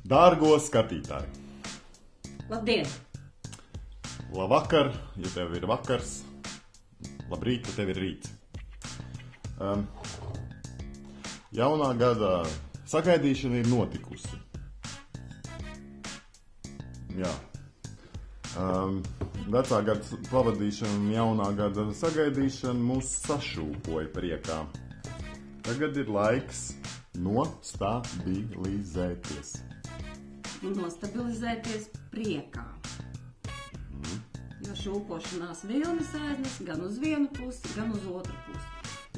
Dārgo skatītāji! Labdien! Labvakar, ja tev ir vakars. Labrīt, ja tev ir rīts. Jaunā gada sagaidīšana ir notikusi. Jā. Vecā gada pavadīšana un jaunā gada sagaidīšana mūs sašūpoja priekā. Tagad ir laiks nostabilizēties. Nostabilizēties priekā. Jo šūpošanās vilnis aiznes gan uz vienu pusi, gan uz otru pusi.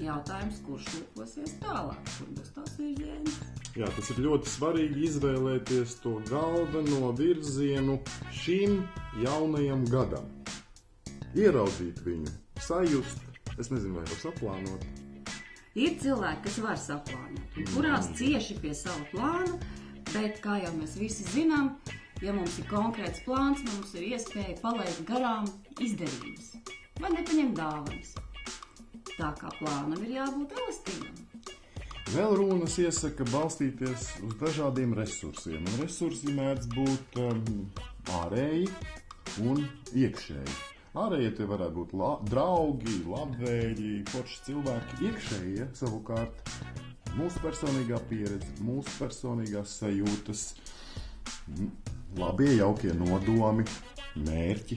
Jautājums, kurš šūposies tālāk, kur būs tās virziens? Jā, tas ir ļoti svarīgi izvēlēties to galveno virzienu šim jaunajam gadam. Ieraudzīt viņu, sajust, es nezinu, vai var saplānot. Ir cilvēki, kas var saplānot, un kurās cieši pie savu plānu, bet, kā jau mēs visi zinām, ja mums ir konkrēts plāns, mums ir iespēja palaist garām izdarības vai nepaņemt dāvanas. Tā kā plānam ir jābūt elastīgam. Vēl runas iesaka balstīties uz dažādiem resursiem, un resursi mēdz būt ārēji un iekšēji. Ārējie tie varētu būt draugi, labvēļi, forši cilvēki. Iekšējie savukārt mūsu personīgā pieredze, mūsu personīgās sajūtas, labie, jaukie nodomi, mērķi.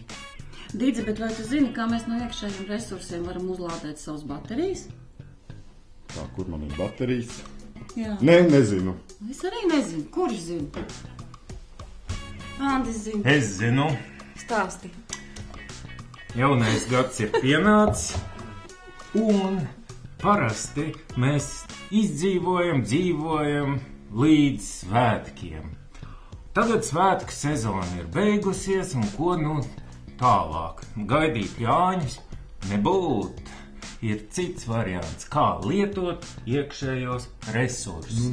Didze, bet vai tu zini, kā mēs no iekšējiem resursiem varam uzlādēt savas baterijas? Tā, kur man ir baterijas? Jā. Nē, nezinu. Es arī nezinu. Kurš zina? Andis zina. Es zinu. Stāsti. Jaunais gads ir pienācis, un parasti mēs dzīvojam līdz svētkiem. Tagad svētku sezona ir beigusies, un ko tālāk? Gaidīt Jāņus nebūt. Ir cits variants, kā lietot iekšējos resursus.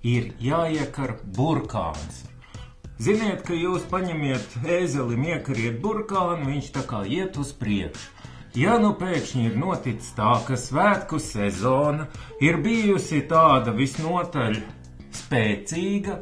Ir jāiekar burkāns. Ziniet, ka jūs paņemiet ēzelim, iekariet burkānu, viņš tā kā iet uz priekšu. Ja pēkšņi ir noticis tā, ka svētku sezona ir bijusi tāda visnotaļ spēcīga,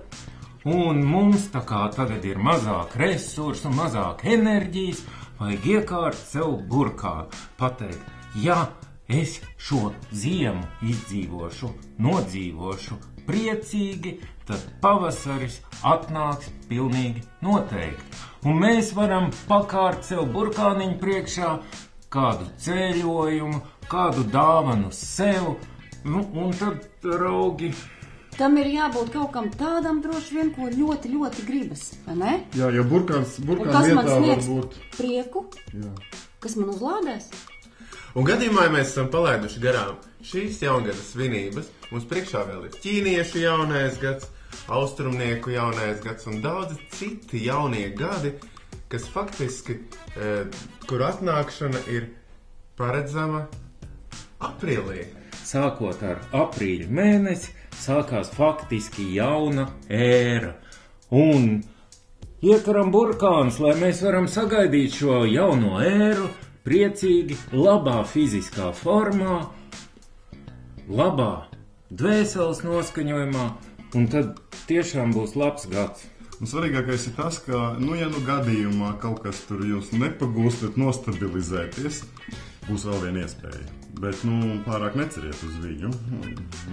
un mums tā kā tagad ir mazāk resursu, mazāk enerģijas, vajag iekārt sev burkānu, pateikt, ja es šo ziemu izdzīvošu, nodzīvošu priecīgi, tad pavasaris atnāks pilnīgi noteikti. Un mēs varam pakārt sev burkāniņu priekšā kādu ceļojumu, kādu dāvanu sev, un tad, raugi... Tam ir jābūt kaut kam tādam droši vien, ko ļoti, ļoti gribas, vai ne? Jā, jo burkāns vietā var būt... prieku, Jā. Kas man uzlādēs? Un gadījumā, ja mēs esam palaiduši garām šīs jaungada svinības, mums priekšā vēl ir ķīniešu jaunais gads, austrumnieku jaunais gads un daudzi citi jaunie gadi, kas faktiski, kur atnākšana ir paredzama aprīlī. Sākot ar aprīļa mēnesi, sākās faktiski jauna ēra. Un iekaram burkānus, lai mēs varam sagaidīt šo jauno ēru, priecīgi, labā fiziskā formā, labā dvēseles noskaņojumā, un tad tiešām būs labs gads. Un svarīgākais ir tas, ka, ja gadījumā kaut kas tur jūs nepagūstat nostabilizēties, būs vēl viena iespēja. Bet, pārāk neceriet uz viņu,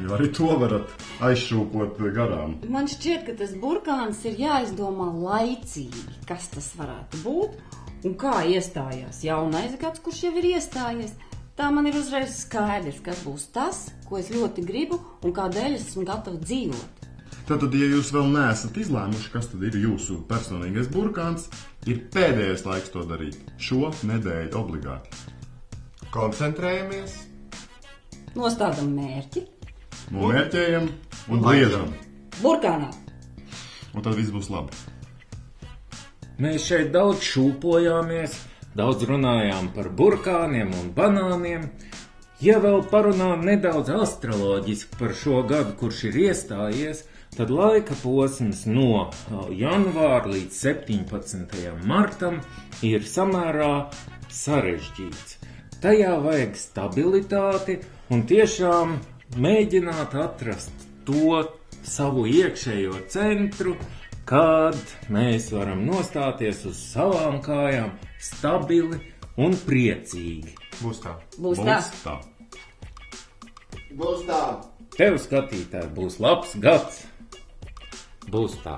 jo arī to varat aizšūpot garām. Man šķiet, ka tas burkāns ir jāizdomā laicīgi, kas tas varētu būt. Un kā iestājās jaunais gads, kurš jau ir iestājies, tā man ir uzreiz skaidrs, kas būs tas, ko es ļoti gribu un kādēļ es esmu gatava dzīvot. Tātad, ja jūs vēl neesat izlēmuši, kas tad ir jūsu personīgais burkāns, ir pēdējais laiks to darīt. Šo nedēļu obligāti. Koncentrējamies. Nostādam mērķi. Nomērķējam un griežam. Burkānā. Un tad viss būs labi. Mēs šeit daudz šūpojāmies, daudz runājām par burkāniem un banāniem. Ja vēl parunām nedaudz astroloģiski par šo gadu, kurš ir iestājies, tad laika posms no janvāra līdz 17. martam ir samērā sarežģīts. Tajā vajag stabilitāti un tiešām mēģināt atrast to savu iekšējo centru, kad mēs varam nostāties uz savām kājām stabili un priecīgi. Būs tā. Būs tā. tā. Būs tā. Tev, skatītāji, būs labs gads. Būs tā.